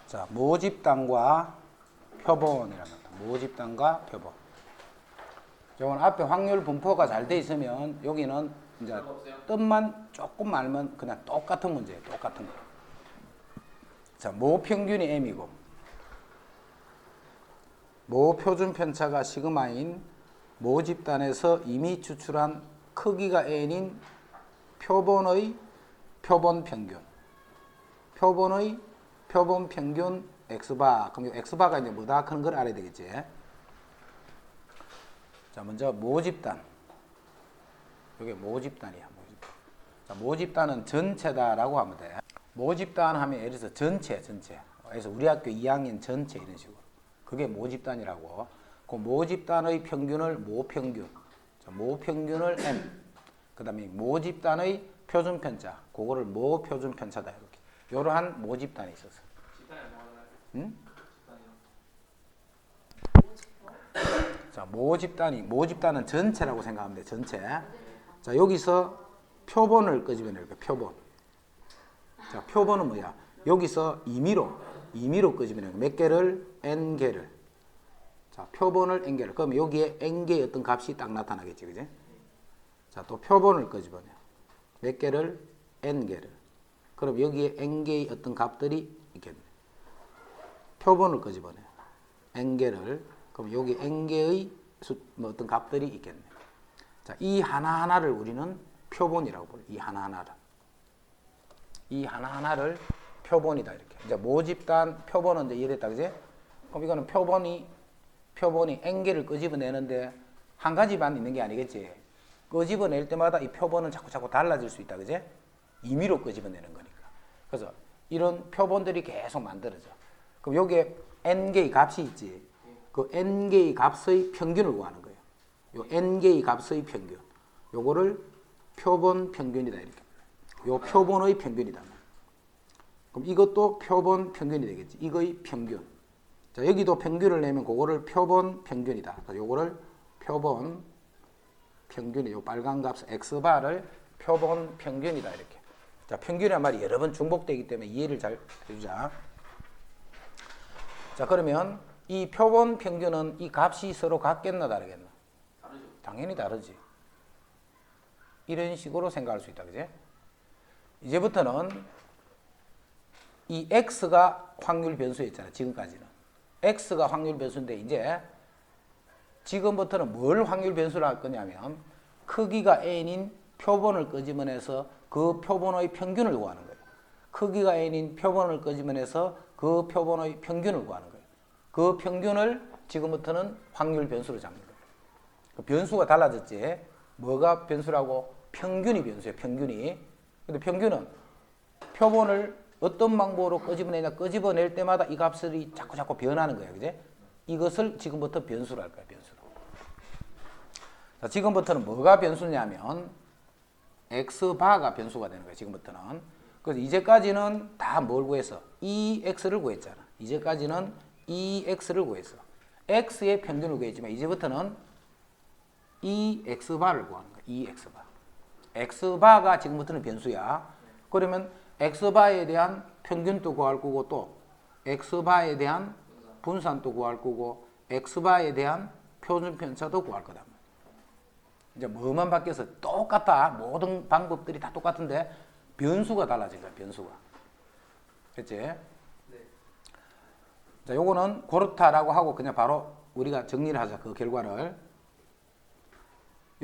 자, 모집단과 표본이라는 겁니다. 모집단과 표본. 요건 앞에 확률 분포가 잘 돼 있으면 여기는 이제 뜻만 조금 알면 그냥 똑같은 문제예요. 똑같은 거. 자, 모 평균이 m이고 모 표준 편차가 시그마인 모집단에서 이미 추출한 크기가 n인 표본의 표본 평균. 표본의 표본 평균 x바. 그럼 x바가 이제 뭐다 하는 걸 알아야 되겠지. 자, 먼저 모집단. 이게 모집단이야. 모집단. 자, 모집단은 전체다라고 하면 돼. 모집단 하면 예를 들어서 전체. 그래서 우리 학교 2학년 전체 이런 식으로. 그게 모집단이라고. 그 모집단의 평균을 모평균. 자, 모평균을 m. 그 다음에 모집단의 표준 편차. 그거를 모표준 편차다 이렇게. 이러한 모집단이 있어서. 응? 자, 모집단은 전체라고 생각하면 돼. 전체. 자, 여기서 표본을 끄집어낼 거야. 표본. 자, 표본은 뭐야? 여기서 임의로 끄집어낼 거야. 몇 개를? n개를. 자, 표본을 n개를. 그럼 여기에 n개의 어떤 값이 딱 나타나겠지. 그지? 자, 또 표본을 끄집어내. 몇 개를? n개를. 그럼 여기에 n개의 어떤 값들이 있겠네. 표본을 끄집어내. n개를. 그럼 여기 n개의 어떤 값들이 있겠네. 자, 이 하나하나를 우리는 표본이라고 불러. 이 하나하나를 표본이다 이렇게. 이제 모집단 표본은 이제 이랬다 그지? 그럼 이거는 표본이 n개를 끄집어내는데 한 가지만 있는 게 아니겠지. 끄집어낼 때마다 이 표본은 자꾸 달라질 수 있다 그지? 임의로 끄집어내는 거니까. 그래서 이런 표본들이 계속 만들어져. 그럼 여기에 n개의 값이 있지. 그 n개의 값의 평균을 구하는 거예요. 요 n개의 값의 평균. 요거를 표본 평균이다 이렇게. 요 표본의 평균이다. 그럼 이것도 표본 평균이 되겠지. 이거의 평균. 자, 여기도 평균을 내면 그거를 표본 평균이다. 그래서 요거를 표본 평균이 요 빨간 값 x바를 표본 평균이다 이렇게. 자, 평균이란 말이 여러 번 중복되기 때문에 이해를 잘 해주자. 자, 그러면 이 표본 평균은 이 값이 서로 같겠나 다르겠나? 다르죠. 당연히 다르지. 이런 식으로 생각할 수 있다. 그지? 이제부터는 이 x가 확률 변수였잖아. 지금까지는. x가 확률 변수인데 이제 지금부터는 뭘 확률 변수로 할 거냐면 크기가 n인 표본을 끄집어내서 그 표본의 평균을 구하는 거예요. 크기가 n인 표본을 끄집어내서 그 표본의 평균을 구하는 거예요. 그 평균을 지금부터는 확률 변수로 잡는 거예요. 그 변수가 달라졌지. 뭐가 변수라고? 평균이 변수예요. 평균이. 근데 평균은 표본을 어떤 방법으로 끄집어내냐. 끄집어낼 때마다 이 값이 자꾸 변하는 거예요. 그지? 이것을 지금부터 변수로 할 거예요. 변수로. 자, 지금부터는 뭐가 변수냐면 x바가 변수가 되는 거예요. 지금부터는. 그래서 이제까지는 다 뭘 구했어? ex를 구했잖아. 이제까지는 ex를 구했어. x의 평균을 구했지만 이제부터는 x바를 구하는 거야. x바. x바가 지금부터는 변수야. 그러면 x바에 대한 평균도 구할 거고 또 x바에 대한 분산도 구할 거고 x바에 대한 표준 편차도 구할 거다. 이제 뭐만 바뀌어서 똑같아. 모든 방법들이 다 똑같은데 변수가 달라진 거야. 변수가. 그렇지? 네. 자, 요거는 그렇다라고 하고 그냥 바로 우리가 정리를 하자. 그 결과를.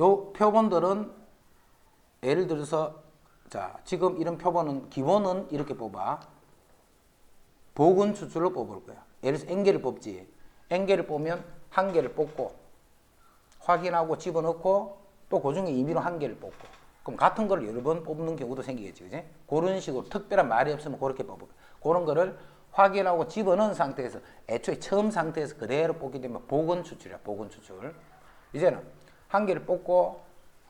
요 표본들은 예를 들어서 자, 지금 이런 표본은 기본은 이렇게 뽑아. 복은 추출로 뽑을 거야. 예를 들어서 n개를 뽑지. n개를 뽑으면 한 개를 뽑고 확인하고 집어넣고 또 그 중에 임의로 한 개를 뽑고 그럼 같은 걸 여러 번 뽑는 경우도 생기겠지. 그지? 그런 식으로 특별한 말이 없으면 그렇게 뽑을 거야. 그런 거를 확인하고 집어넣은 상태에서 애초에 처음 상태에서 그대로 뽑기 때문에 복은 추출이야. 복은 추출. 이제는 한 개를 뽑고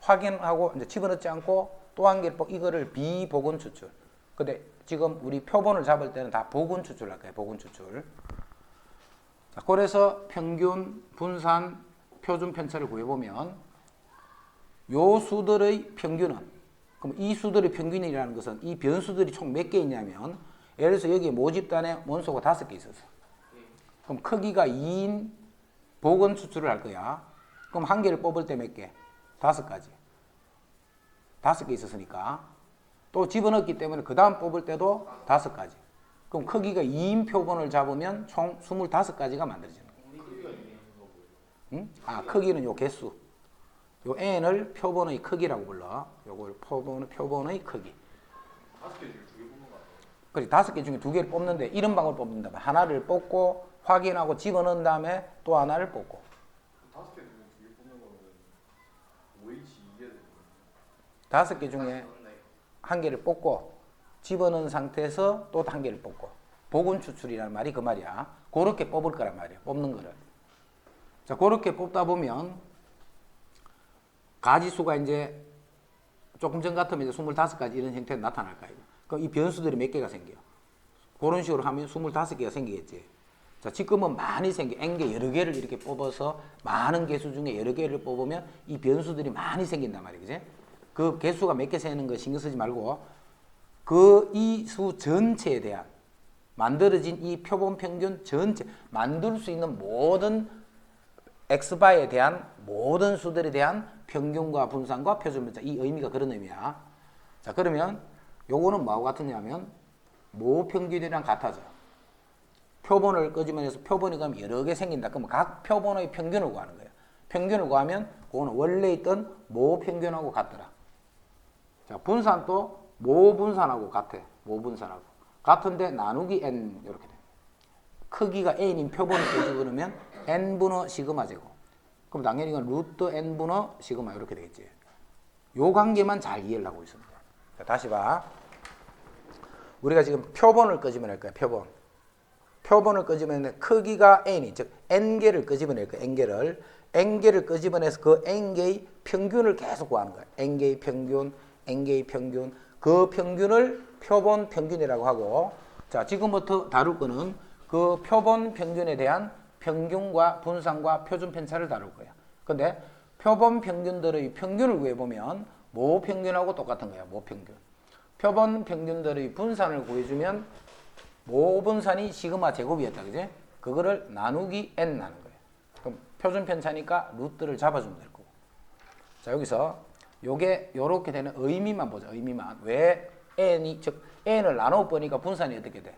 확인하고 이제 집어넣지 않고 또 한 개를 뽑고 이거를 비복은 추출. 근데 지금 우리 표본을 잡을 때는 다 복은 추출할 거야. 복은 추출. 자, 그래서 평균, 분산, 표준 편차를 구해보면 요 수들의 평균은 그럼 이 수들의 평균이라는 것은 이 변수들이 총 몇 개 있냐면 예를 들어서 여기 모집단에 원소가 5개 있었어. 그럼 크기가 2인 복원 추출을 할 거야. 그럼 한 개를 뽑을 때 몇 개? 5가지. 5개 있었으니까. 또 집어넣기 때문에 그 다음 뽑을 때도 5가지. 그럼 크기가 2인 표본을 잡으면 총 25가지가 만들어지는 거야. 응? 아, 크기는 요 개수. 요 n을 표본의 크기라고 불러. 요걸 표본의 크기. 5개 중에 2개 뽑는 거 아니에요? 그렇지. 5개 중에 2개를 뽑는데 이런 방법을 뽑는다면 하나를 뽑고 확인하고 집어넣은 다음에 또 하나를 뽑고. 5개 중에 2개 뽑는 거는 OH 이해야 되는 거예요? 5개 중에 한 개를 뽑고 집어넣은 상태에서 또 한 개를 뽑고. 복원 추출이라는 말이 그 말이야. 그렇게 뽑을 거란 말이야. 뽑는 거를. 자, 그렇게 뽑다 보면 가지수가 이제 조금 전 같으면 이제 25가지 이런 형태로 나타날 거예요. 그럼 이 변수들이 몇 개가 생겨? 그런 식으로 하면 25개가 생기겠지. 자, 지금은 많이 생겨. n개 여러 개를 이렇게 뽑아서 많은 개수 중에 여러 개를 뽑으면 이 변수들이 많이 생긴단 말이야. 그지? 그 개수가 몇 개 세는 거 신경 쓰지 말고 그 이 수 전체에 대한 만들어진 이 표본 평균 전체 만들 수 있는 모든 x바에 대한 모든 수들에 대한 평균과 분산과 표준분자 이 의미가 그런 의미야. 자, 그러면 요거는 뭐하고 같으냐면 모평균이랑 같아져. 표본을 끄집어내서 표본이 그럼 여러 개 생긴다. 그러면 각 표본의 평균을 구하는 거야. 평균을 구하면 그거는 원래 있던 모평균하고 같더라. 자, 분산도 모분산하고 같아. 모분산하고 같은데 나누기 n 이렇게 돼. 크기가 n인 표본을 끄집어내면 n분의 시그마 제곱. 그럼 당연히 이건 루트 n분의 시그마 이렇게 되겠지. 요 관계만 잘 이해를 하고 있습니다. 자, 다시 봐. 우리가 지금 표본을 끄집어낼 거야. 표본을 끄집어내는데 크기가 n이 즉 n개를 끄집어낼 거야. n개를 끄집어내서 그 n개의 평균을 계속 구하는 거야. n개의 평균 그 평균을 표본 평균이라고 하고 자, 지금부터 다룰 거는 그 표본 평균에 대한 평균과 분산과 표준 편차를 다룰 거야. 근데 표본 평균들의 평균을 구해보면 모평균하고 똑같은 거야. 모평균. 표본 평균들의 분산을 구해주면 모분산이 시그마 제곱이었다. 그지? 그거를 나누기 n 하는 거예요. 그럼 표준 편차니까 루트를 잡아주면 될 거고. 자, 여기서 요게 요렇게 되는 의미만 보자. 의미만. 왜 n이 즉 n을 나눠 보니까 분산이 어떻게 돼?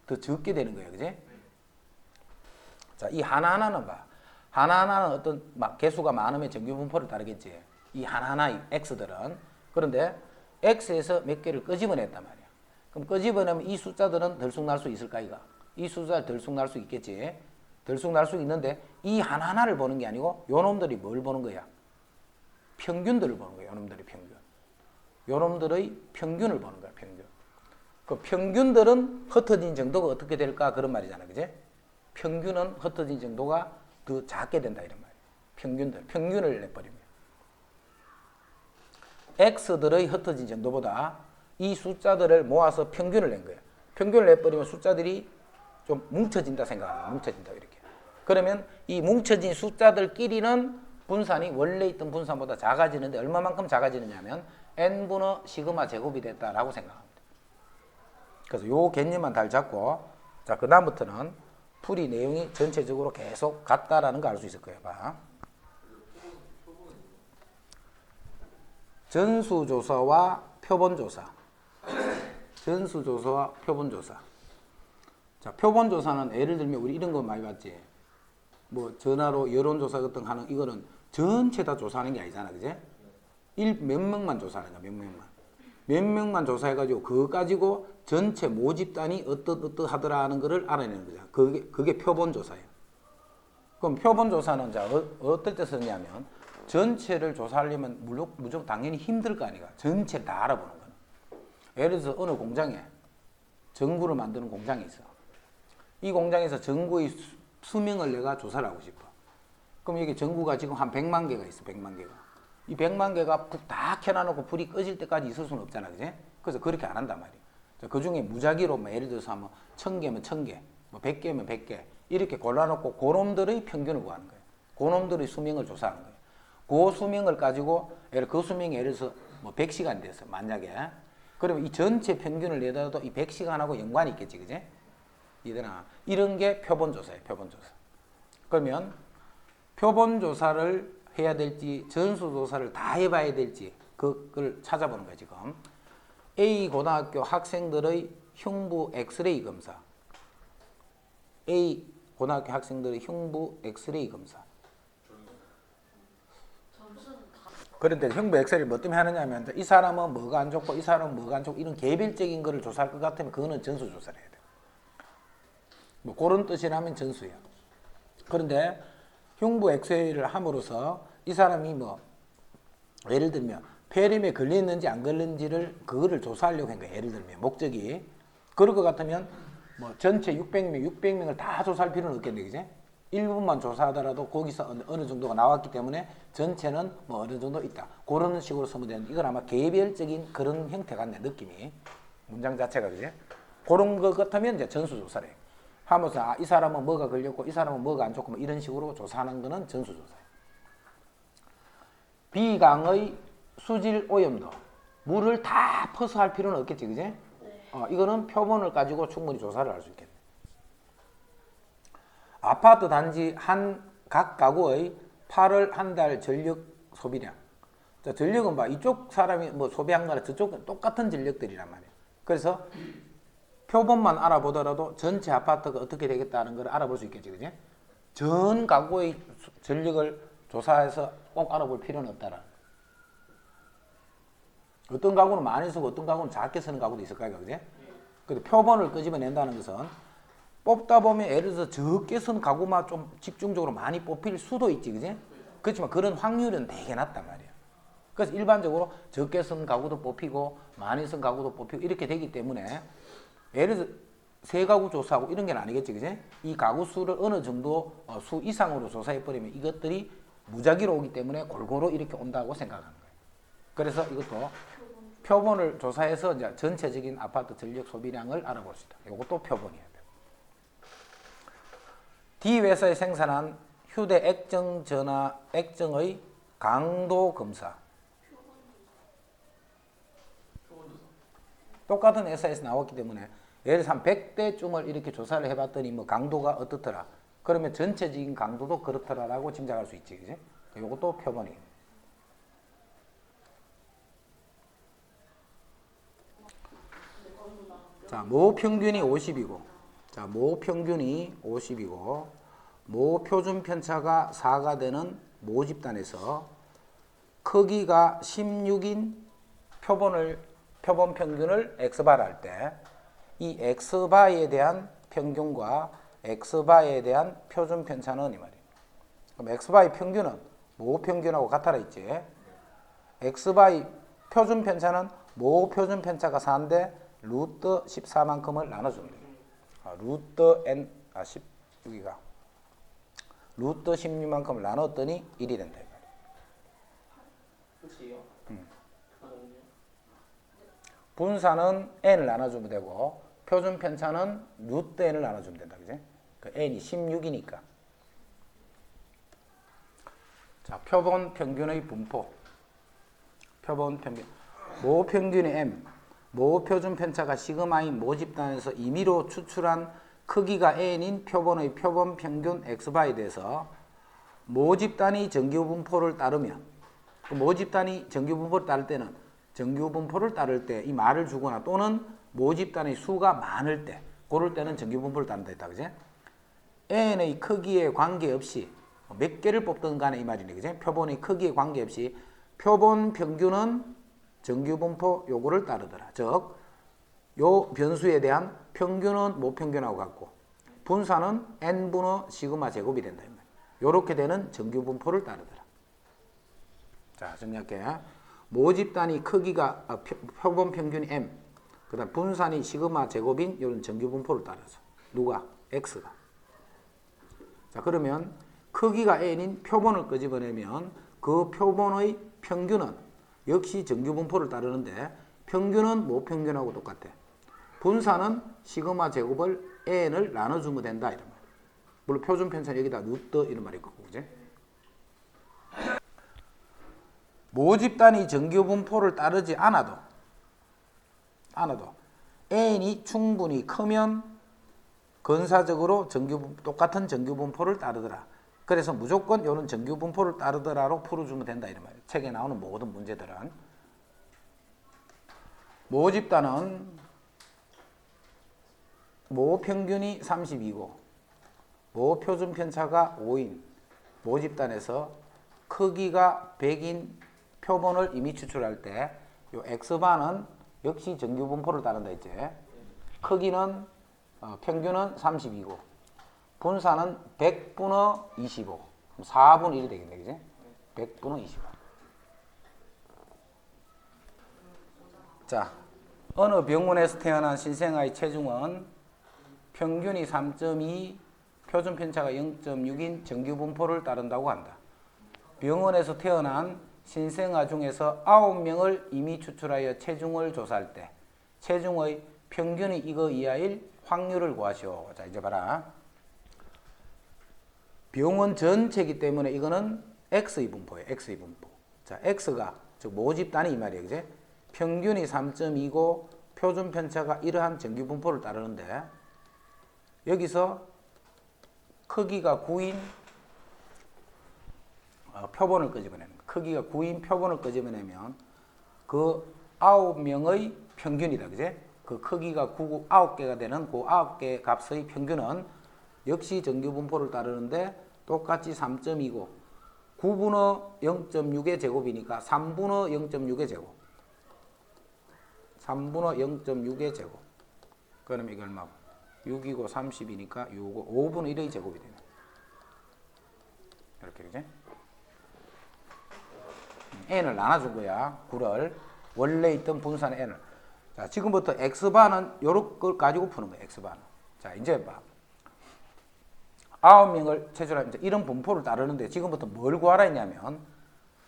더 적게 되는 거예요. 그지? 자, 이 하나하나는 봐. 하나하나는 어떤 개수가 많으면 정규 분포를 다르겠지. 이 하나하나의 x들은. 그런데 x에서 몇 개를 끄집어냈단 말이야. 그럼 끄집어내면 이 숫자들은 들쑥날 수 있을까 이가? 이 숫자 들쑥날 수 있겠지. 들쑥날 수 있는데 이 하나하나를 보는 게 아니고 요놈들이 뭘 보는 거야? 평균들을 보는 거야. 요놈들의 평균. 요놈들의 평균을 보는 거야. 평균. 그 평균들은 흩어진 정도가 어떻게 될까 그런 말이잖아. 그지? 평균은 흩어진 정도가 더 작게 된다 이런 말이에요. 평균을 내버리면. x들의 흩어진 정도보다 이 숫자들을 모아서 평균을 낸 거예요. 평균을 내버리면 숫자들이 좀 뭉쳐진다 생각합니다. 뭉쳐진다 이렇게. 그러면 이 뭉쳐진 숫자들끼리는 분산이 원래 있던 분산보다 작아지는데 얼마만큼 작아지느냐면 n분의 시그마 제곱이 됐다라고 생각합니다. 그래서 요 개념만 잘 잡고 자, 그 다음부터는 풀이 내용이 전체적으로 계속 같다라는 거 알 수 있을 거예요. 봐. 전수조사와 표본조사. 전수조사와 표본조사. 자, 표본조사는 예를 들면 우리 이런 거 많이 봤지. 뭐 전화로 여론조사 같은 거 하는 이거는 전체 다 조사하는 게 아니잖아. 그지? 몇 명만 조사하는 거야. 몇 명만. 몇 명만 조사해가지고 그거 가지고 전체 모집단이 어떠하더라 하는 거를 알아내는 거죠. 그게 표본조사예요. 그럼 표본조사는 자, 어떨 때 쓰냐면 전체를 조사하려면 무조건 당연히 힘들 거 아니가. 전체를 다 알아보는 거는. 예를 들어서 어느 공장에 전구를 만드는 공장이 있어. 이 공장에서 전구의 수명을 내가 조사를 하고 싶어. 그럼 여기 전구가 지금 한 100만 개가 있어. 100만 개가. 이 100만 개가 다 켜놔놓고 불이 꺼질 때까지 있을 수는 없잖아. 그지? 그래서 그렇게 안 한단 말이야. 그 중에 무작위로 뭐 예를 들어서 뭐 1000개면 1000개, 뭐 100개면 100개 이렇게 골라놓고 그놈들의 평균을 구하는 거예요. 그놈들의 수명을 조사하는 거예요. 그 수명을 가지고 그 수명이 예를 들어서 뭐 100시간 됐어. 만약에 그러면 이 전체 평균을 내더라도 이 100시간하고 연관이 있겠지, 그지? 이되나 이런 게 표본조사예요, 표본조사. 그러면 표본조사를 해야 될지 전수조사를 다 해봐야 될지 그걸 찾아보는 거예요, 지금. A 고등학교 학생들의 흉부 엑스레이 검사. A 고등학교 학생들의 흉부 엑스레이 검사. 그런데 흉부 엑스레이를 뭐 때문에 하느냐 하면 이 사람은 뭐가 안 좋고 이 사람은 뭐가 안 좋고 이런 개별적인 거를 조사할 것 같으면 그거는 전수조사를 해야 돼요. 뭐 그런 뜻이라면 전수예요. 그런데 흉부 엑스레이를 함으로써 이 사람이 뭐 예를 들면 폐렴에 걸렸는지 안 걸렸는지를 그거를 조사하려고 한 거예요. 예를 들면 목적이 그럴 것 같으면 뭐 전체 600명을 다 조사할 필요는 없겠네, 그지? 일부만 조사하더라도 거기서 어느 정도가 나왔기 때문에 전체는 뭐 어느 정도 있다. 그런 식으로 쓰면 되는데 이건 아마 개별적인 그런 형태 같네, 느낌이. 문장 자체가, 그지? 그런 것 같으면 이제 전수조사래. 하면서 아, 이 사람은 뭐가 걸렸고 이 사람은 뭐가 안 좋고 뭐 이런 식으로 조사하는 거는 전수조사예요. B강의 수질 오염도. 물을 다 퍼서 할 필요는 없겠지, 그지? 네. 이거는 표본을 가지고 충분히 조사를 할 수 있겠네. 아파트 단지 각 가구의 8월 한 달 전력 소비량. 자, 전력은 봐. 이쪽 사람이 뭐 소비한 거나 저쪽은 똑같은 전력들이란 말이에요. 그래서 표본만 알아보더라도 전체 아파트가 어떻게 되겠다는 걸 알아볼 수 있겠지, 그지? 전 가구의 전력을 조사해서 꼭 알아볼 필요는 없다라는 거예요. 어떤 가구는 많이 쓰고 어떤 가구는 작게 쓰는 가구도 있을 거야, 그지? 근데 표본을 끄집어낸다는 것은 뽑다 보면 예를 들어서 적게 쓴 가구만 좀 집중적으로 많이 뽑힐 수도 있지, 그지? 그렇지만 그런 확률은 되게 낮단 말이에요. 그래서 일반적으로 적게 쓴 가구도 뽑히고 많이 쓴 가구도 뽑히고 이렇게 되기 때문에 예를 들어서 세 가구 조사하고 이런 게 아니겠지, 그지? 이 가구 수를 어느 정도 수 이상으로 조사해버리면 이것들이 무작위로 오기 때문에 골고루 이렇게 온다고 생각하는 거예요. 그래서 이것도 표본을 조사해서 이제 전체적인 아파트 전력 소비량을 알아볼 수 있다. 이것도 표본이에요. D 회사에 생산한 휴대 액정 전화 액정의 강도 검사. 똑같은 회사에서 나왔기 때문에 예를 들어서 한 100대쯤을 이렇게 조사를 해봤더니 뭐 강도가 어떻더라. 그러면 전체적인 강도도 그렇더라라고 짐작할 수 있지, 그지? 이것도 표본이에요. 자, 모 평균이 50이고, 자, 모 평균이 50이고, 모 표준 편차가 4가 되는 모집단에서 크기가 16인 표본 평균을 X바를 할 때, 이 X바에 대한 평균과 X바에 대한 표준 편차는 이 말이에요. 그럼 X바의 평균은 모 평균하고 같아라 있지. X바의 표준 편차는 모 표준 편차가 4인데 루트 14만큼을 나눠주면 돼요. 루트 n 10 여기가 루트 16만큼을 나눴더니 1이 된다. 끝이에요? 분사는 n을 나눠주면 되고 표준 편차는 루트 n을 나눠주면 된다, 그지? 그 n이 16이니까. 자, 표본 평균의 분포. 표본 평균. 모 평균이 m, 모 표준 편차가 시그마인 모집단에서 임의로 추출한 크기가 n인 표본의 표본 평균 x바에 대해서 모집단이 정규분포를 따르면, 그 모집단이 정규분포를 따를 때는 정규분포를 따를 때 이 말을 주거나 또는 모집단의 수가 많을 때, 그럴 때는 정규분포를 따른다 했다, 그지? n의 크기에 관계없이 몇 개를 뽑든 간에 이 말이네, 그지? 표본의 크기에 관계없이 표본 평균은 정규분포 요구를 따르더라. 즉, 요 변수에 대한 평균은 모평균하고 같고 분사는 n분의 시그마 제곱이 된다. 요렇게 되는 정규분포를 따르더라. 자, 정리할게. 모집단이 크기가 표본 평균이 m, 그 다음 분산이 시그마 제곱인 이런 정규분포를 따라서 누가? x가. 자, 그러면 크기가 n인 표본을 끄집어내면 그 표본의 평균은 역시 정규분포를 따르는데 평균은 모평균하고 똑같아. 분사는 시그마 제곱을 n을 나눠주면 된다 이런 말. 물론 표준 편차는 여기다 루트 이런 말이 있고, 그지? 모집단이 정규분포를 따르지 않아도 안아도 n이 충분히 크면 근사적으로 똑같은 정규분포를 따르더라. 그래서 무조건 이런 정규분포를 따르더라로 풀어주면 된다 이런 말이에요. 책에 나오는 모든 문제들은. 모 집단은 모 평균이 32고 모 표준 편차가 5인 모 집단에서 크기가 100인 표본을 이미 추출할 때 요 x바는 역시 정규분포를 따른다 했지. 크기는 평균은 32고 분사는 100분의 25 그럼 4분의 1이 되겠네 그지? 100분의 25. 자, 어느 병원에서 태어난 신생아의 체중은 평균이 3.2 표준 편차가 0.6인 정규분포를 따른다고 한다. 병원에서 태어난 신생아 중에서 9명을 이미 추출하여 체중을 조사할 때 체중의 평균이 이거 이하일 확률을 구하시오. 자, 이제 봐라. 병원 전체이기 때문에 이거는 X의 분포예요. X의 분포. 자, X가 즉 모집단이 이 말이에요. 그지? 평균이 3.2고 표준 편차가 이러한 정규 분포를 따르는데 여기서 크기가 9인 표본을 끄집어내는 거예요. 크기가 9인 표본을 끄집어내면 그 9명의 평균이다. 그지? 그 크기가 9개가 되는 그 9개 값의 평균은 역시 정규 분포를 따르는데 똑같이 3.2고 9분의 0.6의 제곱이니까 3분의 0.6의 제곱 3분의 0.6의 제곱 그러면 이게 얼마고 6이고 30이니까 6이고 5분의 1의 제곱이 되네. 이렇게 그지? n을 나눠준 거야. 9를 원래 있던 분산의 n을. 자, 지금부터 x바는 요런 걸 가지고 푸는 거야. x바는. 자, 이제 봐. 9명을 체중하면 이런 분포를 따르는데 지금부터 뭘 구하라 했냐면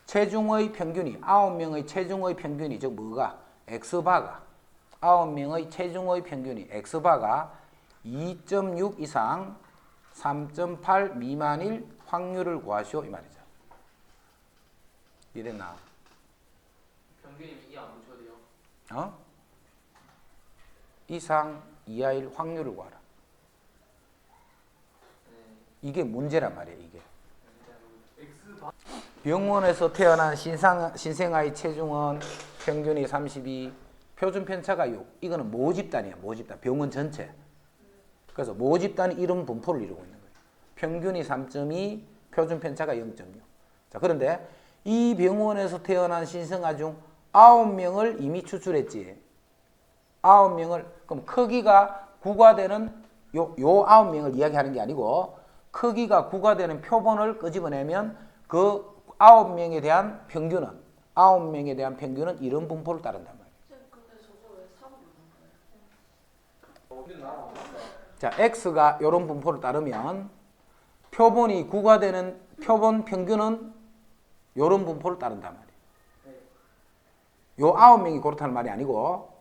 체중의 평균이 9명의 체중의 평균이 즉 뭐가 x바가 9명의 체중의 평균이 x바가 2.6 이상 3.8 미만일 확률을 구하시오 이 말이죠. 이랬나? 평균이면 이 안 붙여도 돼요? 어? 이상 이하일 확률을 구하라. 이게 문제란 말이에요. 이게. 병원에서 태어난 신생아의 체중은 평균이 32, 표준 편차가 6. 이거는 모집단이야. 모집단. 병원 전체. 그래서 모집단이 이런 분포를 이루고 있는 거예요. 평균이 3.2, 표준 편차가 0.6. 자, 그런데 이 병원에서 태어난 신생아 중 9명을 이미 추출했지. 9명을 그럼 크기가 9가 되는 요 9명을 이야기하는 게 아니고 크기가 9가 되는 표본을 끄집어내면 그 9명에 대한 평균은 9명에 대한 평균은 이런 분포를 따른단 말이에요. 근데 저거 왜 3을 넣는 자, x가 이런 분포를 따르면 표본이 9가 되는 표본 평균은 이런 분포를 따른단 말이에요. 요 9명이 그렇다는 말이 아니고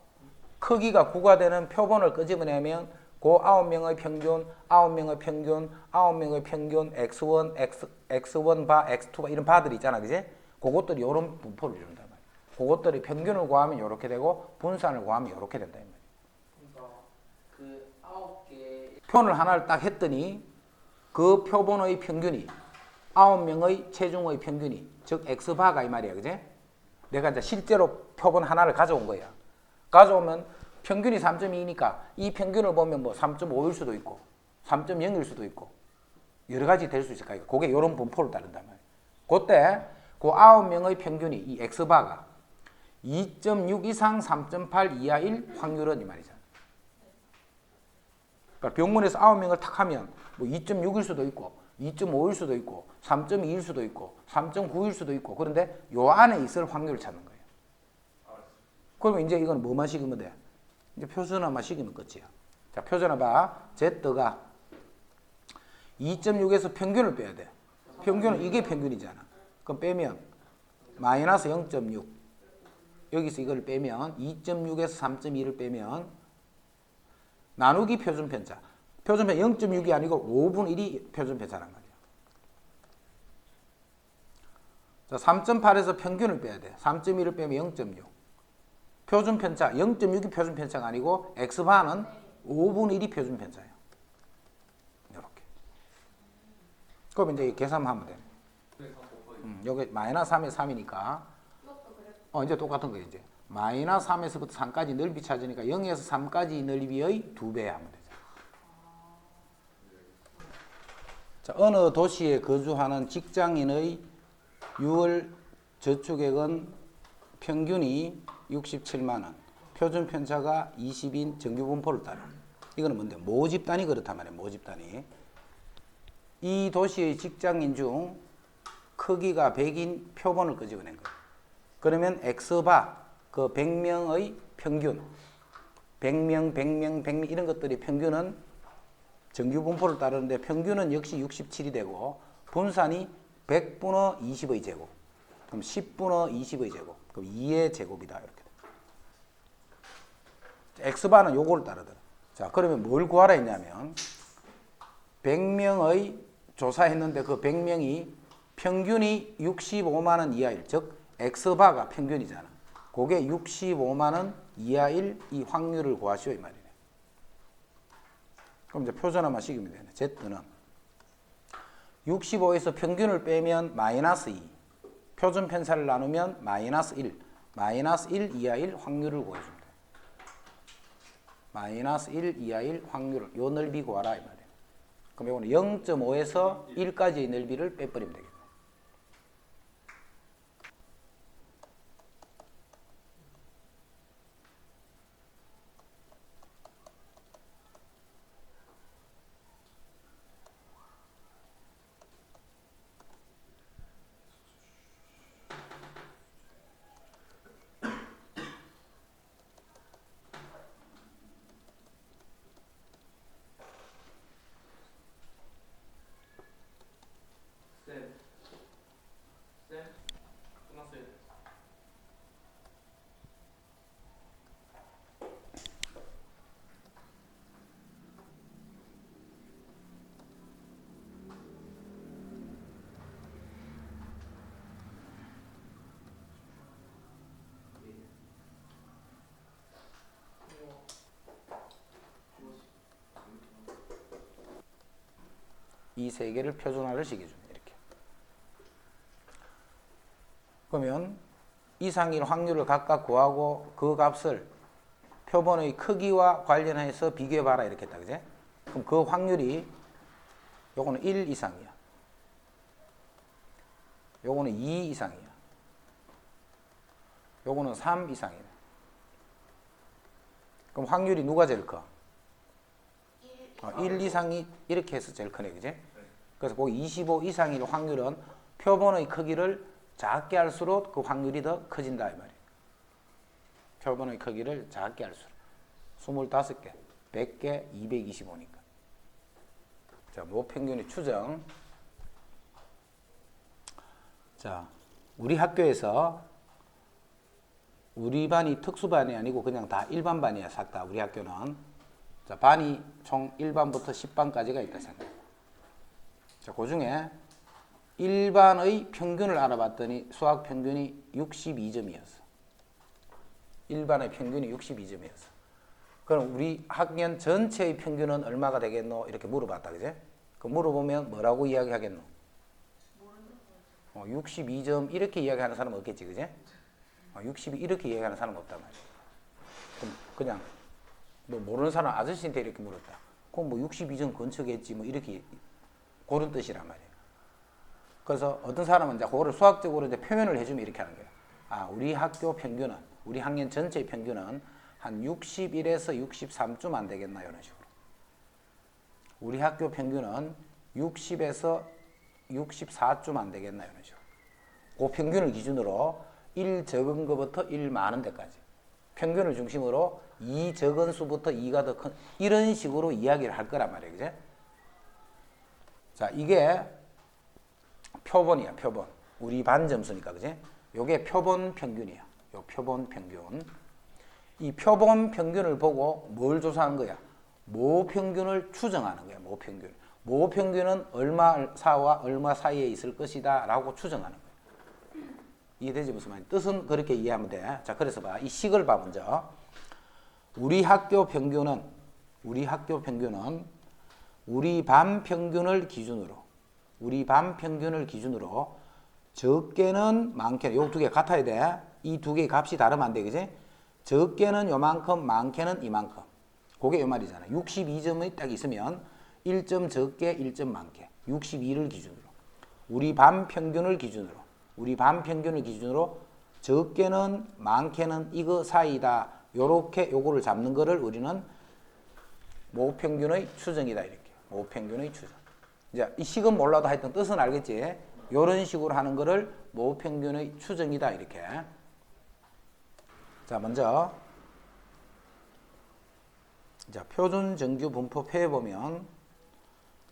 크기가 9가 되는 표본을 끄집어내면 그 9명의 평균, 9명의 평균, 9명의 평균, x1, x1 바, x2 바 이런 바들이 있잖아. 그지? 그것들이 이런 분포를 이룬단 말이야. 그것들이 평균을 구하면 이렇게 되고 분산을 구하면 이렇게 된다. 그러니까 그 9개 표현을 하나를 딱 했더니 그 표본의 평균이 9명의 체중의 평균이 즉 x바가 이 말이야. 그지? 내가 이제 실제로 표본 하나를 가져온 거야. 가져오면 평균이 3.2니까 이 평균을 보면 뭐 3.5일 수도 있고 3.0일 수도 있고 여러 가지 될 수 있을 거야. 그게 이런 분포를 따른단 말이야. 그때 그 9명의 평균이 이 x바가 2.6 이상 3.8 이하일 확률은 이 말이잖아. 그러니까 병원에서 9명을 탁 하면 뭐 2.6일 수도 있고 2.5일 수도 있고 3.2일 수도 있고 3.9일 수도 있고 그런데 요 안에 있을 확률을 찾는 거예요. 그러면 이제 이건 뭐만 식으면 돼? 이제 표준화만 식으면 끝이야. 자, 표준화 봐. Z가 2.6에서 평균을 빼야 돼. 평균은 이게 평균이잖아. 그럼 빼면 마이너스 0.6 여기서 이걸 빼면 2.6에서 3.2를 빼면 나누기 표준 편차. 표준 편차 0.6이 아니고 5분의 1이 표준 편차란 말이야. 자, 3.8에서 평균을 빼야 돼. 3.1을 빼면 0.6. 표준 편차 0.6이 표준 편차가 아니고 x바는 5분의 1이 표준 편차예요. 이렇게. 그럼 이제 계산하면 돼. 여기 마이너스 3에 3이니까 이것도 그랬고. 이제 똑같은 거예요. 이제 마이너스 3에서부터 3까지 넓이 찾으니까 0에서 3까지 넓이의 2배 하면 되죠. 자, 어느 도시에 거주하는 직장인의 6월 저축액은 평균이 67만 원, 표준 편차가 20인 정규 분포를 따라. 이거는 뭔데? 모집단이 그렇단 말이에요. 모집단이. 이 도시의 직장인 중 크기가 100인 표본을 끄집어낸 거예요. 그러면 X바, 그 100명의 평균, 100명, 100명, 100명 이런 것들이 평균은 정규 분포를 따르는데 평균은 역시 67이 되고 분산이 100분의 20의 제곱, 그럼 10분의 20의 제곱, 그럼 2의 제곱이다. 이렇게 돼. X바는 요거를 따르더라. 자, 그러면 뭘 구하라 했냐면 100명의 조사했는데 그 100명이 평균이 65만 원 이하일, 즉 X바가 평균이잖아. 그게 65만 원 이하일 이 확률을 구하시오 이 말이네. 그럼 이제 표준화만 시키면 되네. Z는 65에서 평균을 빼면 마이너스 2, 표준 편차를 나누면 마이너스 1, 마이너스 1 이하일 확률을 구해주면 돼. 마이너스 1 이하일 확률을, 요 넓이 구하라 이 말이야. 그럼 이거는 0.5에서 1까지의 넓이를 빼버리면 되겠네. 쌤 끝났어요. 이 세 개를 표준화를 시켜주네. 이렇게. 그러면 이상일 확률을 각각 구하고 그 값을 표본의 크기와 관련해서 비교해봐라 이렇게 했다. 그제? 그럼 그 확률이 요거는 1 이상이야. 요거는 2 이상이야. 요거는 3 이상이야. 그럼 확률이 누가 제일 커? 1 이상이 이렇게 해서 제일 크네. 그제? 그래서 그 25 이상일 확률은 표본의 크기를 작게 할수록 그 확률이 더 커진다 이 말이에요. 표본의 크기를 작게 할수록 25개, 100개, 225니까. 자, 모평균의 추정. 자, 우리 학교에서 우리 반이 특수반이 아니고 그냥 다 일반 반이야. 싹 다 우리 학교는. 자, 반이 총 1반부터 10반까지가 있다 생각. 자, 그 중에 1반의 평균을 알아봤더니 수학 평균이 62점이었어. 1반의 평균이 62점이었어. 그럼 우리 학년 전체의 평균은 얼마가 되겠노? 이렇게 물어봤다. 그제? 그 물어보면 뭐라고 이야기하겠노? 62점 이렇게 이야기하는 사람은 없겠지. 그제? 62 이렇게 이야기하는 사람은 없단 말이야. 그럼 그냥 뭐 모르는 사람 아저씨한테 이렇게 물었다. 그럼 뭐 62점 근처겠지 뭐 이렇게 그런 뜻이란 말이에요. 그래서 어떤 사람은 이제 그거를 수학적으로 이제 표현을 해주면 이렇게 하는 거예요. 아, 우리 학교 평균은, 우리 학년 전체의 평균은 한 61에서 63쯤 안 되겠나 이런 식으로. 우리 학교 평균은 60에서 64쯤 안 되겠나 이런 식으로. 그 평균을 기준으로 1 적은 것부터 1 많은 데까지. 평균을 중심으로 2 적은 수부터 2가 더 큰, 이런 식으로 이야기를 할 거란 말이에요. 그제? 자, 이게 표본이야, 표본. 우리 반 점수니까, 그제? 요게 표본 평균이야. 요 표본 평균. 이 표본 평균을 보고 뭘 조사하는 거야? 모평균을 추정하는 거야, 모평균. 모평균은 얼마 사와 얼마 사이에 있을 것이다 라고 추정하는 거야. 이해되지 무슨 말인지. 뜻은 그렇게 이해하면 돼. 자, 그래서 봐. 이 식을 봐 먼저. 우리 학교 평균은 우리 반 평균을 기준으로 적게는 많게는 요 두 개 같아야 돼. 이 두 개의 값이 다르면 안 돼. 그지? 적게는 요만큼, 많게는 이만큼. 그게 요 말이잖아. 62점이 딱 있으면 1점 적게, 1점 많게. 62를 기준으로. 우리 반 평균을 기준으로 적게는 많게는 이거 사이다. 요렇게 요거를 잡는 거를 우리는 모평균의 추정이다. 이렇게. 모평균의 추정. 이제 이 식은 몰라도 하여튼 뜻은 알겠지? 요런 식으로 하는 거를 모평균의 추정이다. 이렇게. 자, 먼저 자, 표준 정규 분포표에 보면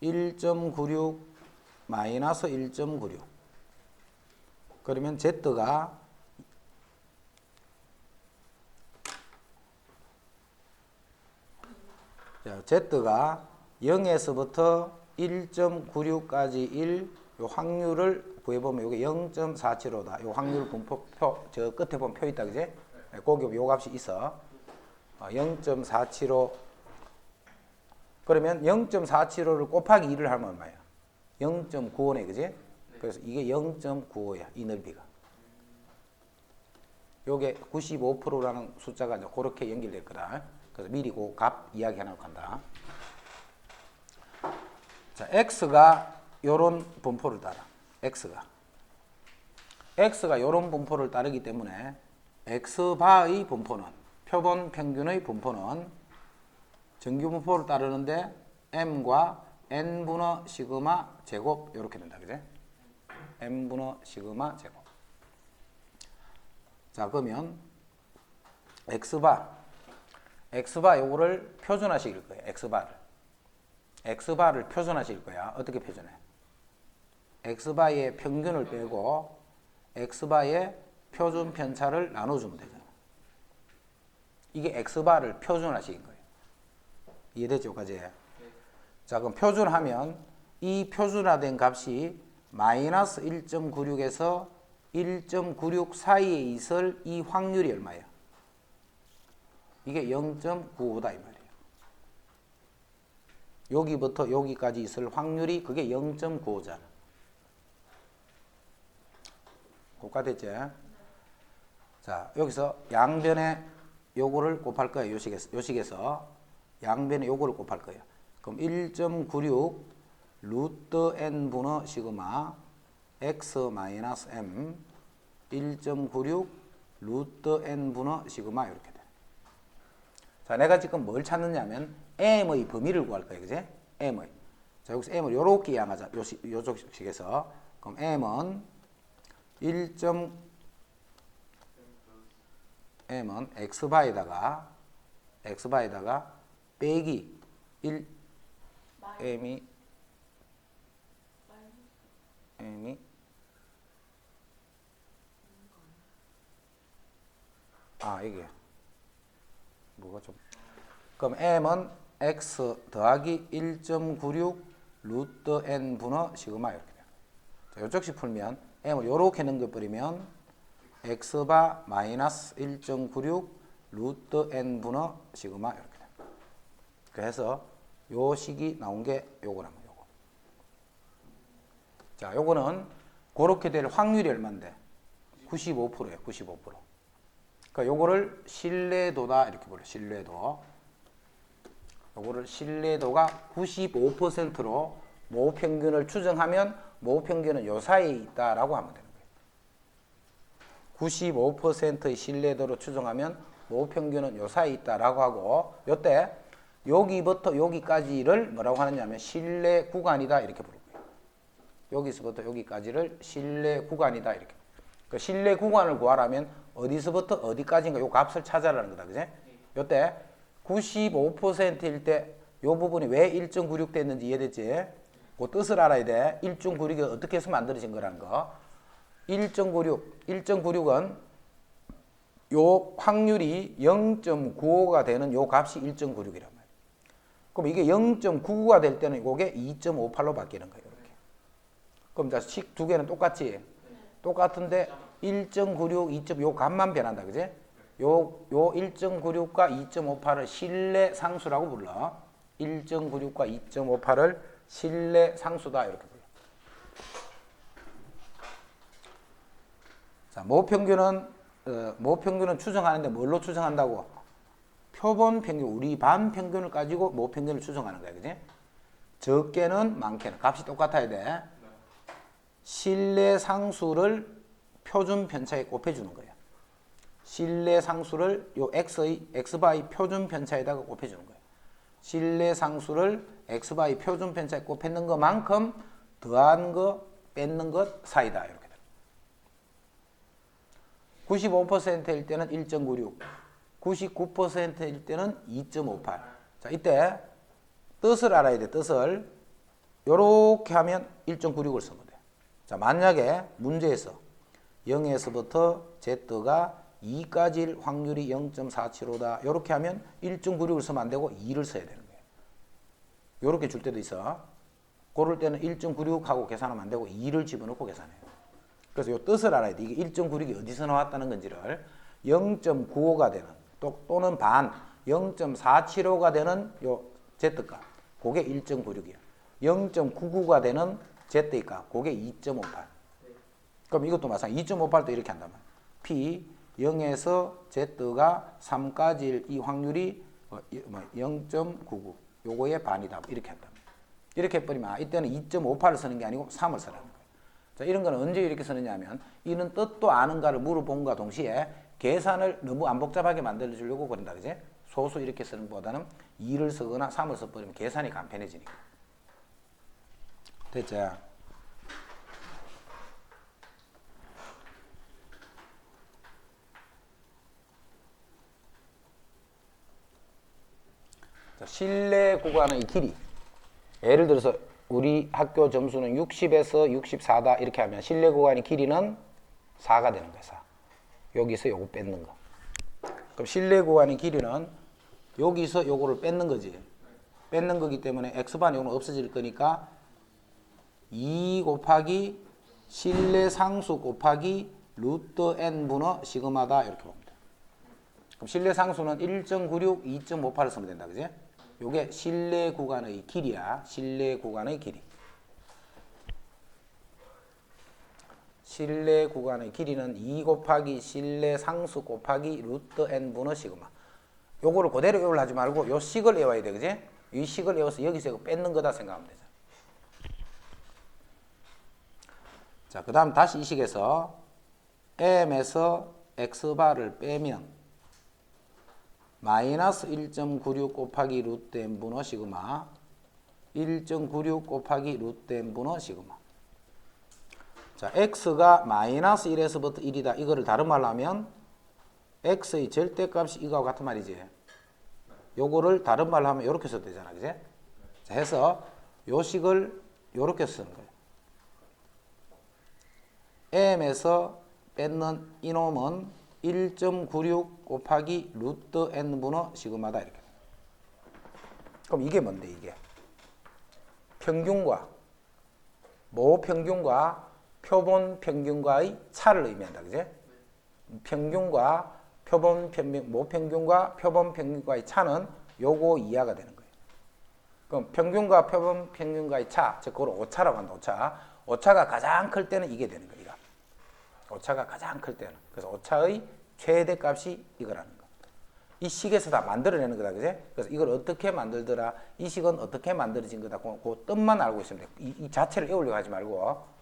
1.96 마이너스 1.96 그러면 Z가 자, Z가 0에서부터 1.96까지 1 요 확률을 구해보면 이게 0.475다. 요 확률 분포표 저 끝에 보면 표 있다. 그지? 거기 요 값이 있어. 0.475 그러면 0.475를 곱하기 2를 하면 얼마야? 0.95네. 그지? 그래서 이게 0.95야. 이 넓이가. 요게 95%라는 숫자가 이제 그렇게 연결될 거다. 그래서 미리 그 값 이야기 하나 간다. 자, X가 요런 분포를 따라. X가 요런 분포를 따르기 때문에 X바의 분포는 표본 평균의 분포는 정규 분포를 따르는데 M과 N분의 시그마 제곱 이렇게 된다. 그지? M분의 시그마 제곱. 자, 그러면 X바 요거를 표준화시킬 거예요. X바를 표준화시킬 거야. 어떻게 표준해? X바의 평균을 빼고 X바의 표준 편차를 나눠주면 되잖아. 이게 X바를 표준화시킨 거예요. 이해되죠? 여기까지. 자, 그럼 표준하면 이 표준화된 값이 마이너스 1.96에서 1.96 사이에 있을 이 확률이 얼마야? 이게 0.95다 이 말이에요. 여기부터 여기까지 있을 확률이 그게 0.95잖아. 똑같았지? 자, 여기서 양변에 요거를 곱할 거예요. 요 식에서 양변에 요거를 곱할 거예요. 그럼 1.96 루트 n분의 시그마 x 마이너스 m 1.96 루트 n분의 시그마 이렇게 돼. 자, 내가 지금 뭘 찾느냐면 m의 범위를 구할 거예요. 그지? m의. 자, 여기서 m을 요렇게 이항하자. 요쪽 식에서. 그럼 m은 m은 x바에다가 빼기 1 m이 이게 뭐가 좀 그럼 m은 x 더하기 1.96 루트 n 분의 시그마 이렇게 돼요. 자, 요쪽식 풀면 m을 요렇게 넘겨버리면 x바 마이너스 1.96 루트 n 분의 시그마 이렇게 돼요. 그래서 요 식이 나온 게 요거라면 요거. 자, 요거는 그렇게 될 확률이 얼마인데? 95%예요. 95%. 그러니까 요거를 신뢰도다 이렇게 불러요. 신뢰도. 요거를 신뢰도가 95%로 모평균을 추정하면 모평균은 요 사이에 있다라고 하면 되는 거예요. 95%의 신뢰도로 추정하면 모평균은 요 사이에 있다라고 하고 요때 여기부터 여기까지를 뭐라고 하느냐면 신뢰 구간이다 이렇게 부를 거예요. 여기서부터 여기까지를 신뢰 구간이다 이렇게. 그 신뢰 구간을 구하려면 어디서부터 어디까지인가 요 값을 찾아라는 거다. 그지? 요때 95%일 때 요 부분이 왜 1.96 됐는지 이해됐지? 그 뜻을 알아야 돼. 1.96이 어떻게 해서 만들어진 거라는 거. 1.96은 요 확률이 0.95가 되는 요 값이 1.96이란 말이에요. 그럼 이게 0.99가 될 때는 이게 2.58로 바뀌는 거예요. 이렇게. 그럼 자, 식 두 개는 똑같지? 똑같은데 1.96, 2. 요 값만 변한다. 그지? 요 1.96과 2.58을 실내 상수라고 불러. 1.96과 2.58을 실내 상수다. 이렇게 불러. 자, 모평균은 추정하는데 뭘로 추정한다고? 표본 평균, 우리 반 평균을 가지고 모평균을 추정하는 거야. 그지? 적게는 많게는 값이 똑같아야 돼. 실내 상수를 표준 편차에 곱해주는 거야. 실내 상수를 요 x바이 표준 편차에다가 곱해주는 거야. 실내 상수를 x바이 표준 편차에 곱했는 것만큼 더한 거 뺏는 것 사이다. 이렇게 돼. 95%일 때는 1.96, 99%일 때는 2.58. 자, 이때 뜻을 알아야 돼. 뜻을 요렇게 하면 1.96을 쓰면 돼. 자, 만약에 문제에서 0에서부터 z가 2까지일 확률이 0.475다. 요렇게 하면 1.96을 쓰면 안 되고 2를 써야 되는 거예요. 요렇게 줄 때도 있어. 그럴 때는 1.96하고 계산하면 안 되고 2를 집어넣고 계산해요. 그래서 요 뜻을 알아야 돼. 이게 1.96이 어디서 나왔다는 건지를. 0.95가 되는 또는 반 0.475가 되는 요 z값. 그게 1.96이야. 0.99가 되는 z값. 그게 2.58. 그럼 이것도 마찬가지. 2.58도 이렇게 한단 말이야. P 0에서 z가 3까지일 이 확률이 0.99. 요거의 반이다. 이렇게 한단 말이야. 이렇게 해버리면 이때는 2.58을 쓰는 게 아니고 3을 쓰라는 거예요. 자, 이런 거는 언제 이렇게 쓰느냐 하면 이는 뜻도 아는가를 물어본과 동시에 계산을 너무 안 복잡하게 만들어주려고 그런다. 그지? 소수 이렇게 쓰는 것보다는 2를 쓰거나 3을 써버리면 계산이 간편해지니까. 됐죠? 자, 실내 구간의 길이. 예를 들어서 우리 학교 점수는 60에서 64다 이렇게 하면 실내 구간의 길이는 4가 되는 거야. 4. 여기서 요거 뺏는 거. 그럼 실내 구간의 길이는 여기서 요거를 뺏는 거지. 뺏는 거기 때문에 x반 요거는 없어질 거니까 2 곱하기 실내 상수 곱하기 루트 n분의 시그마다 이렇게 봅니다. 그럼 실내 상수는 1.96, 2.58을 쓰면 된다. 그지? 요게 실내 구간의 길이야. 실내 구간의 길이. 실내 구간의 길이는 2 곱하기 실내 상수 곱하기 루트 n분의 시그마. 요거를 그대로 외우려 하지 말고 요 식을 외워야 돼. 그지? 이 식을 외워서 여기서 이거 뺏는 거다 생각하면 되죠. 자, 그 다음 다시 이 식에서 m에서 x바를 빼면 마이너스 1.96 곱하기 루트 n분의 시그마 1.96 곱하기 루트 n분의 시그마. 자, x가 마이너스 1에서부터 1이다. 이거를 다른 말로 하면 x의 절대값이 이거하고 같은 말이지. 요거를 다른 말로 하면 이렇게 써도 되잖아. 그지? 자, 해서 요 식을 요렇게 쓰는 거예요. m에서 뺏는 이놈은 1.96 곱하기 루트 n분의 시그마다 이렇게. 그럼 이게 뭔데 이게? 평균과 모평균과 표본 평균과의 차를 의미한다. 그지? 평균과 표본 평균, 모평균과 표본 평균과의 차는 요거 이하가 되는 거예요. 그럼 평균과 표본 평균과의 차, 즉 그걸 오차라고 한다. 오차. 오차가 가장 클 때는 이게 되는 거예요. 오차가 가장 클 때는. 그래서 오차의 최대값이 이거라는 거. 이 식에서 다 만들어내는 거다. 그지? 그래서 이걸 어떻게 만들더라? 이 식은 어떻게 만들어진 거다. 그 뜻만 알고 있으면 돼. 이 자체를 외우려고 하지 말고.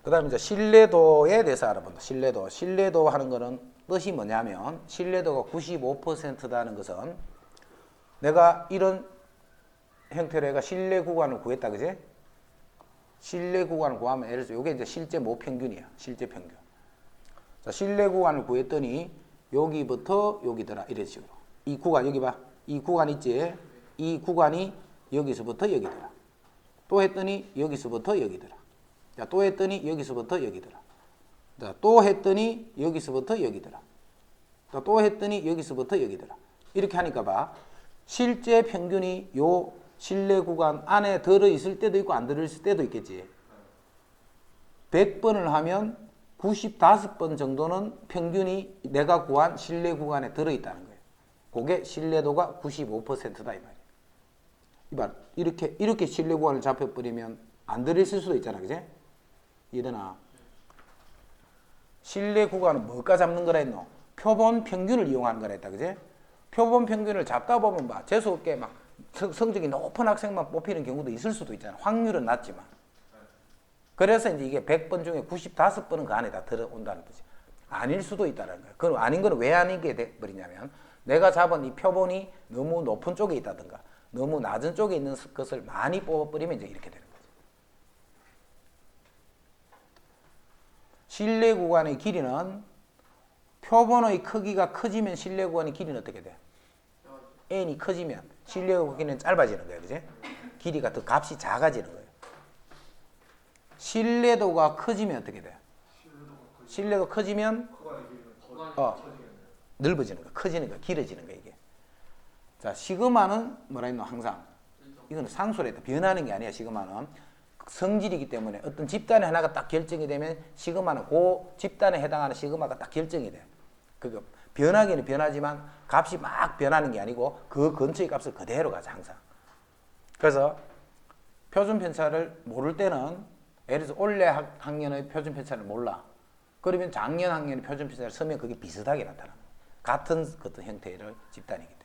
그 다음에 이제 신뢰도에 대해서 알아본다. 신뢰도. 신뢰도 하는 거는 뜻이 뭐냐면 신뢰도가 95%다는 것은 내가 이런 형태로 해가 신뢰 구간을 구했다. 그지? 신뢰 구간을 구하면 예를 들어서 이게 이제 실제 모평균이야. 실제 평균. 자, 신뢰 구간을 구했더니 여기부터 여기더라. 이런 식으로. 이 구간 여기 봐. 이 구간 있지? 이 구간이 여기서부터 여기더라. 또 했더니 여기서부터 여기더라. 자, 또 했더니 여기서부터 여기더라. 자, 또 했더니 여기서부터 여기더라. 자, 또 했더니 여기서부터 여기더라. 이렇게 하니까 봐. 실제 평균이 요 신뢰 구간 안에 들어있을 때도 있고 안 들어있을 때도 있겠지. 100번을 하면 95번 정도는 평균이 내가 구한 신뢰 구간에 들어있다는 거예요. 그게 신뢰도가 95%다 이 말이에요. 이봐, 이렇게 신뢰 구간을 잡혀버리면 안 들어있을 수도 있잖아, 그지? 이러나 신뢰 구간은 뭐가 잡는 거라 했노? 표본 평균을 이용하는 거라 했다, 그지? 표본 평균을 잡다 보면 막 재수없게 막 성적이 높은 학생만 뽑히는 경우도 있을 수도 있잖아. 확률은 낮지만. 그래서 이제 이게 100번 중에 95번은 그 안에 다 들어온다는 뜻이. 아닐 수도 있다는 거예요. 그럼 아닌 건 왜 아니게 돼버리냐면 내가 잡은 이 표본이 너무 높은 쪽에 있다든가 너무 낮은 쪽에 있는 것을 많이 뽑아버리면 이제 이렇게 되는 거죠. 신뢰 구간의 길이는 표본의 크기가 커지면 신뢰 구간의 길이는 어떻게 돼? n이 커지면 신뢰 구간은 짧아지는 거예요. 그지? 길이가 더 값이 작아지는 거예요. 신뢰도가 커지면 어떻게 돼? 신뢰도 커지면 넓어지는 거, 커지는 거, 길어지는 거 이게. 자, 시그마는 뭐라 했노? 항상 이거는 상수로 했다. 변하는 게 아니야. 시그마는 성질이기 때문에 어떤 집단의 하나가 딱 결정이 되면 시그마는 그 집단에 해당하는 시그마가 딱 결정이 돼. 그거 변하기는 변하지만 값이 막 변하는 게 아니고 그 근처의 값을 그대로 가자 항상. 그래서 표준 편차를 모를 때는 예를 들어서 올해 학년의 표준 편차를 몰라. 그러면 작년 학년의 표준 편차를 쓰면 그게 비슷하게 나타납니다. 같은 어떤 형태의 집단이기 때문에.